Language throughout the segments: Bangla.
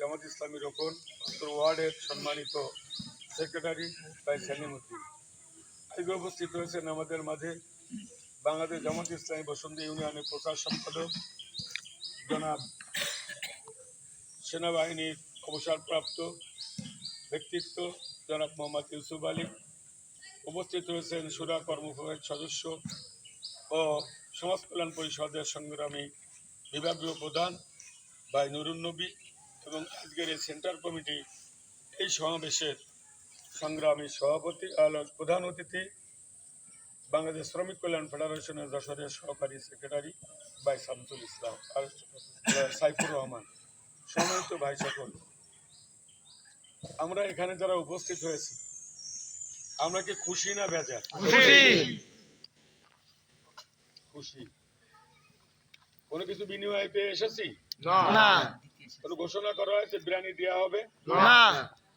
জামাত ইসলামী রোকন ওয়ার্ডের সম্মানিত সেক্রেটারি ভাই সেলিমউদ্দিন, আজকে উপস্থিত হয়েছেন আমাদের মাঝে বাংলাদেশ জামাত ইসলামী বসন্তী ইউনিয়নের প্রচার সম্পাদক জনাব সেনাবাহিনীর অবসরপ্রাপ্ত ব্যক্তিত্ব জনাব মোহাম্মদ ইউসুফ আলী। উপস্থিত হয়েছেন সুরা কর্মকর্তার সদস্য ও সমাজ কল্যাণ পরিষদের সংগ্রামী বিভাগীয় প্রধান ভাই নুরুন নবী এবং আজকের এই সেন্টার কমিটি এই সমাবেশের সংগ্রামী সভাপতি প্রধান অতিথি বাংলাদেশ শ্রমিক কল্যাণ ফেডারেশনের যশোরের সহকারী সেক্রেটারি ভাই শামসুল ইসলাম আর সাইফুর রহমান, সম্মানিত ভাই সকল, আমরা এখানে যারা উপস্থিত হয়েছি আমরা কি খুশি না বেজার? খুশি। কোনো কিছু বিনিময় পেয়ে এসেছি না। কোনো ঘোষণা করা হয়েছে বিরিয়ানি দেওয়া হবে না,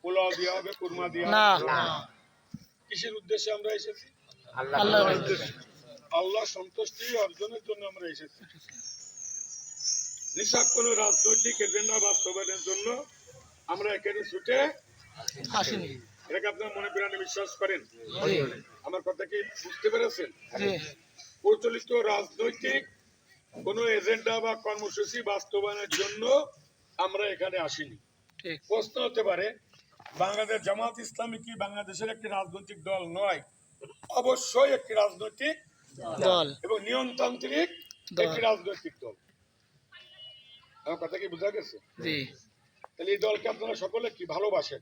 পোলাও দেওয়া হবে, কুরমা দেওয়া হবে না। কিসের উদ্দেশ্যে আমরা এসেছি? আল্লাহ সন্তুষ্টি অর্জনের জন্য আমরা এসেছি। নিছক কোন রাজনৈতিক এজেন্ডা বাস্তবায়নের জন্য আমরা এখানে ছুটে আসিনি। এটাকে আপনার মনে প্রাণে বিশ্বাস করেন? আমার কথা কি বুঝতে পেরেছেন? প্রচলিত রাজনৈতিক কোন এজেন্ডা বা কর্মসূচি বাস্তবায়নের জন্য আমরা এখানে আসিনি। প্রশ্ন হতে পারে, বাংলাদেশ জামাত ইসলামী কি বাংলাদেশের একটি রাজনৈতিক দল নয়? অবশ্যই একটি রাজনৈতিক দল এবং নিয়মতান্ত্রিক একটি রাজনৈতিক দল। আমার কথা কি বোঝা গেছে? তাহলে এই দলকে আপনারা সকলে কি ভালোবাসেন?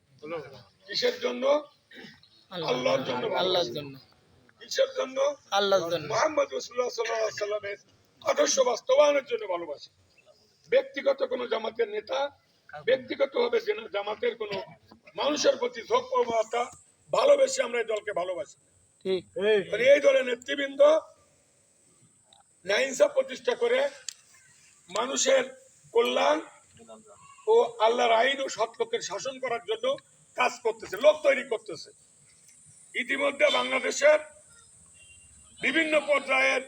কিসের জন্য? আল্লাহর জন্য। আল্লাহর জন্য। কিসের জন্য? আল্লাহর জন্য। মুহাম্মদ রাসূলুল্লাহ সাল্লাল্লাহু আলাইহি ওয়াসাল্লামের আদর্শ বাস্তবায়নের জন্য ভালোবাসেন। ব্যক্তিগত কোন জামাতের নেতা, ব্যক্তিগতভাবে জামাতের কোন মানুষের প্রতি ঝোঁকপ্রবণতা ভালোবেসে আমরা এই দলকে ভালোবাসি। এই দলের নেতৃবৃন্দ ন্যায়-ইনসাফ প্রতিষ্ঠা করে মানুষের কল্যাণ ও আল্লাহর আইন ও সৎ লোকের শাসন করার জন্য কাজ করতেছে, লোক তৈরি করতেছে। ইতিমধ্যে বাংলাদেশের বিভিন্ন পর্যায়ের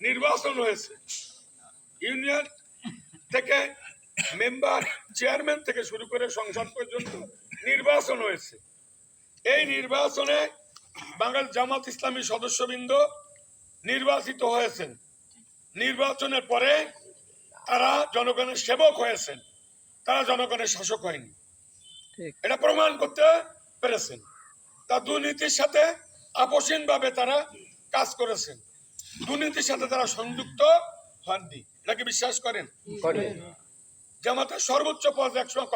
নির্বাচন হয়েছে। ইউনিয়ন থেকে মেম্বার, চেয়ারম্যান থেকে শুরু করে সংসদ পর্যন্ত নির্বাচন হয়েছে। এই নির্বাচনে বাংলাদেশ জামাত ইসলামী সদস্যবৃন্দ নির্বাচিত হয়েছেন। নির্বাচনের পরে তারা জনগণের সেবক হয়েছেন, তারা জনগণের শাসক হয়নি। এটা প্রমাণ করতে পেরেছেন। তা দুর্নীতির সাথে আপোষহীনভাবে তারা কাজ করেছেন, দুর্নীতির সাথে তারা সংযুক্ত হননি। এটাকে বিশ্বাস করেন? জামাতের সর্বোচ্চ পদ একসময়